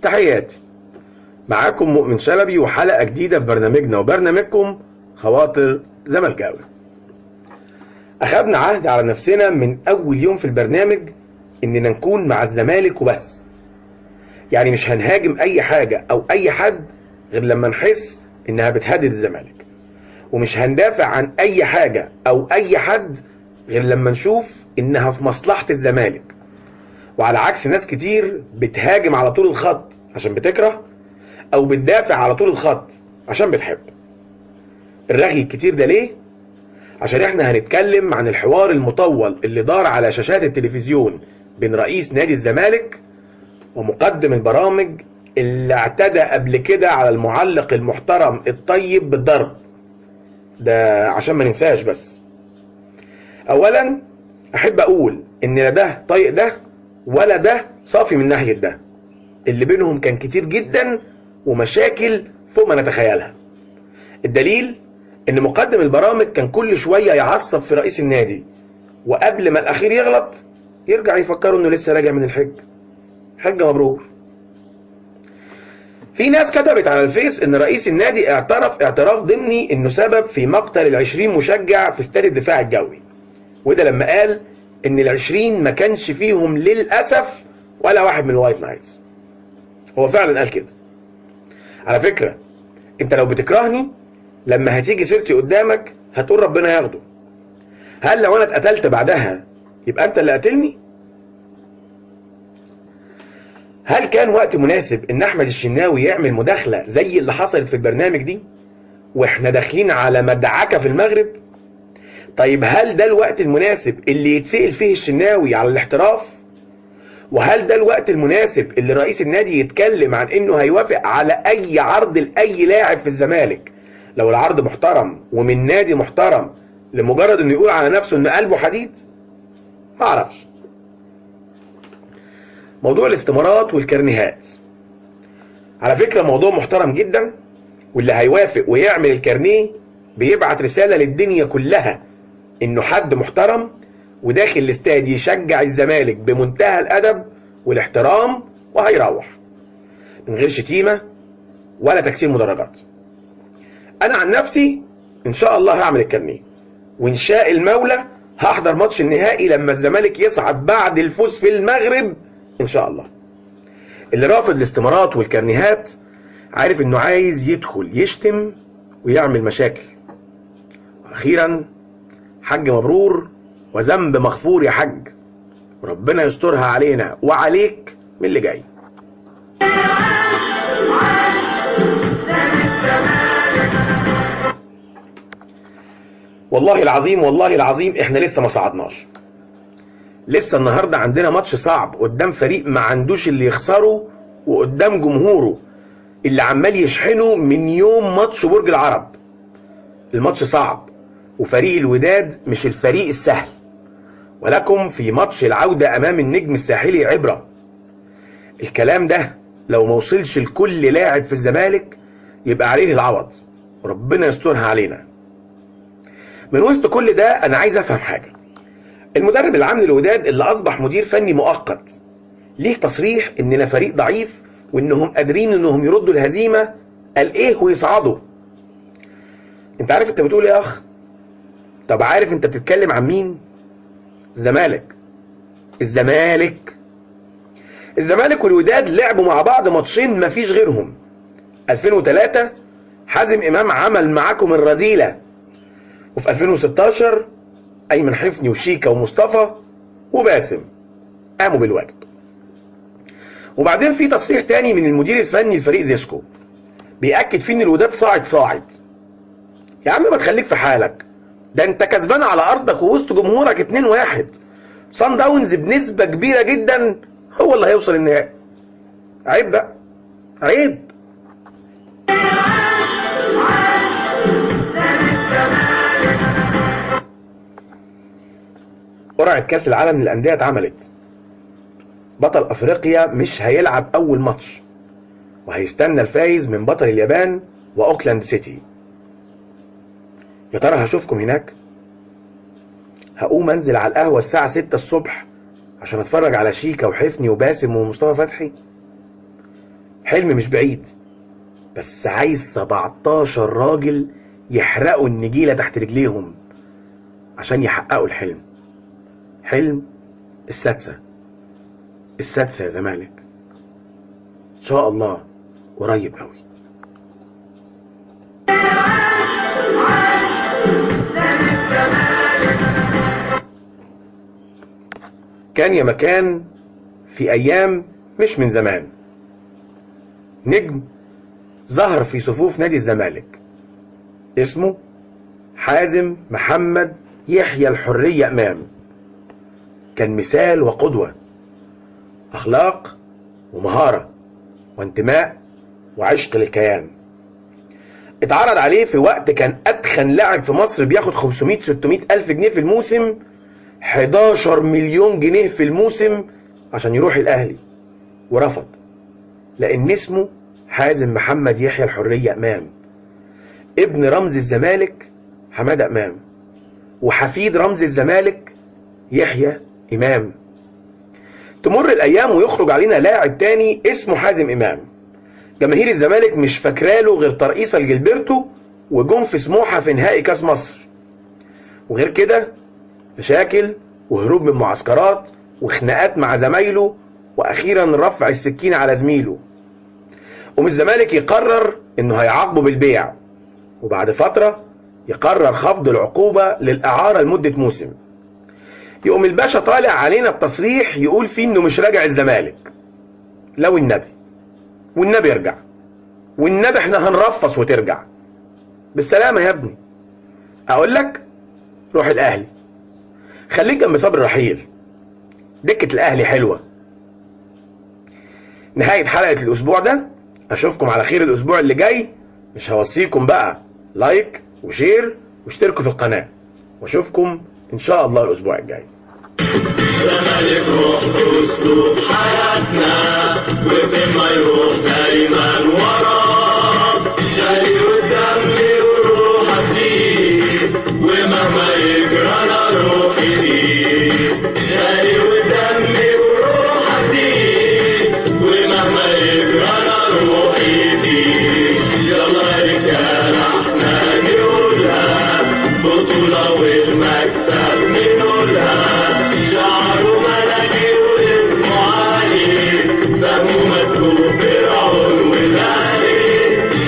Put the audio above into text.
تحياتي، معاكم مؤمن شلبي وحلقة جديدة في برنامجنا وبرنامجكم خواطر زملكاوي. أخذنا عهد على نفسنا من أول يوم في البرنامج إننا نكون مع الزمالك وبس، يعني مش هنهاجم أي حاجة أو أي حد غير لما نحس إنها بتهدد الزمالك، ومش هندافع عن أي حاجة أو أي حد غير لما نشوف إنها في مصلحة الزمالك. وعلى عكس ناس كتير بتهاجم على طول الخط عشان بتكره، او بتدافع على طول الخط عشان بتحب. الرغي الكتير ده ليه؟ عشان احنا هنتكلم عن الحوار المطول اللي دار على شاشات التلفزيون بين رئيس نادي الزمالك ومقدم البرامج اللي اعتدى قبل كده على المعلق المحترم الطيب بالضرب ده، عشان ما ننساش. بس اولا احب اقول ان لا ده طايق ده ولا ده صافي من ناحية ده، اللي بينهم كان كتير جدا ومشاكل فوق ما نتخيلها. الدليل ان مقدم البرامج كان كل شوية يعصب في رئيس النادي، وقبل ما الاخير يغلط يرجع يفكروا انه لسه راجع من الحج. حجة مبرور. في ناس كتبت على الفيس ان رئيس النادي اعترف اعتراف ضمني انه سبب في مقتل 20 مشجع في استاد الدفاع الجوي، وده لما قال ان ال20 ما كانش فيهم للأسف ولا واحد من الوايت نايتس. هو فعلا قال كده. على فكرة انت لو بتكرهني لما هتيجي سيرتي قدامك هتقول ربنا ياخده. هل لو انا اتقتلت بعدها يبقى انت اللي قتلني؟ هل كان وقت مناسب ان احمد الشناوي يعمل مداخلة زي اللي حصلت في البرنامج دي واحنا داخلين على مدعكة في المغرب؟ طيب هل ده الوقت المناسب اللي يتسأل فيه الشناوي على الاحتراف؟ وهل ده الوقت المناسب اللي رئيس النادي يتكلم عن انه هيوافق على اي عرض لأي لاعب في الزمالك لو العرض محترم ومن نادي محترم، لمجرد انه يقول على نفسه ان قلبه حديد؟ ما اعرفش. موضوع الاستمارات والكرنيهات على فكرة موضوع محترم جدا، واللي هيوافق ويعمل الكرنيه بيبعت رسالة للدنيا كلها انه حد محترم وداخل الاستاد يشجع الزمالك بمنتهى الادب والاحترام، وهيروح من غير شتيمة ولا تكسير مدرجات. انا عن نفسي ان شاء الله هعمل الكرنيه، وان شاء المولى هحضر ماتش النهائي لما الزمالك يصعد بعد الفوز في المغرب ان شاء الله. اللي رافض الاستمارات والكرنيهات عارف انه عايز يدخل يشتم ويعمل مشاكل. واخيرا حج مبرور وذنب مغفور يا حج، وربنا يسترها علينا وعليك من اللي جاي. والله العظيم والله العظيم احنا لسه ما صعدناش. لسه النهارده عندنا ماتش صعب قدام فريق ما عندوش اللي يخسره، وقدام جمهوره اللي عمال يشحنه من يوم ماتش برج العرب. الماتش صعب، وفريق الوداد مش الفريق السهل، ولكم في ماتش العودة امام النجم الساحلي عبرة. الكلام ده لو ما وصلش لكل لاعب في الزمالك يبقى عليه العوض، وربنا يسترها علينا. من وسط كل ده انا عايز افهم حاجة. المدرب العام للوداد اللي اصبح مدير فني مؤقت ليه تصريح اننا فريق ضعيف وانهم قادرين انهم يردوا الهزيمة قال ايه ويصعدوا. انت عارف انت بتقول ايه يا اخ؟ طب عارف انت بتتكلم عن مين؟ الزمالك. الزمالك والوداد لعبوا مع بعض ماتشين مفيش غيرهم. 2003 حازم امام عمل معاكم الرذيلة، وفي 2016 ايمن حفني وشيكا ومصطفى وباسم قاموا بالواجب. وبعدين في تصريح تاني من المدير الفني لفريق زيسكو بيأكد فيه ان الوداد صاعد. يا عم ما تخليك في حالك، ده انت كسبان على ارضك ووسط جمهورك 2-1. صن داونز بنسبة كبيرة جدا هو اللي هيوصل النهائي. عيب بقى، عيب. قرعة كاس العالم للأندية اتعملت. بطل أفريقيا مش هيلعب أول ماتش، وهيستنى الفايز من بطل اليابان وأوكلاند سيتي. يا ترى هشوفكم هناك؟ هقوم أنزل على القهوة الساعة 6 الصبح عشان أتفرج على شيكا وحفني وباسم ومصطفى فتحي. حلم مش بعيد، بس عايز 17 راجل يحرقوا النجيلة تحت رجليهم عشان يحققوا الحلم. حلم السادسة يا زمالك، إن شاء الله قريب قوي. كان يا مكان في أيام مش من زمان نجم ظهر في صفوف نادي الزمالك، اسمه حازم محمد يحيى الحرية إمام. كان مثال وقدوة، أخلاق ومهارة وانتماء وعشق للكيان. اتعرض عليه في وقت كان أتخن لاعب في مصر بياخد 500-600 ألف جنيه في الموسم، 11 مليون جنيه في الموسم عشان يروح الأهلي، ورفض لأن اسمه حازم محمد يحيى الحرية إمام، ابن رمز الزمالك حمادة إمام، وحفيد رمز الزمالك يحيى إمام. تمر الأيام ويخرج علينا لاعب تاني اسمه حازم إمام. جماهير الزمالك مش فاكراله غير ترقيصة لجilberto وجون في سموحة في نهائي كاس مصر، وغير كده مشاكل وهروب من معسكرات وخناقات مع زمايله، وأخيرا رفع السكين على زميله. الزمالك يقرر انه هيعاقبه بالبيع، وبعد فترة يقرر خفض العقوبة للإعارة لمدة موسم. يقوم الباشا طالع علينا بتصريح يقول فيه انه مش راجع الزمالك، لو والنبي يرجع، والنبي احنا هنرفص وترجع. بالسلامة يا ابني. اقول لك روح الأهلي، خليك جنب صبري رحيل، دكة الأهلي حلوة. نهاية حلقة الأسبوع ده، أشوفكم على خير الأسبوع اللي جاي. مش هوصيكم بقى لايك وشير واشتركوا في القناة، وأشوفكم إن شاء الله الأسبوع الجاي. زمالك روح أسلوب حياتنا، وفين ما يروح دايما وراه، جاي قدامي وروح أديه، ومهما يجرى أنا روحي ليه. جاي قدامي وروح أديه، ومهما يجرى أنا روحي فيه. يلا رجالة احنا نقولها، بطولة والمكسب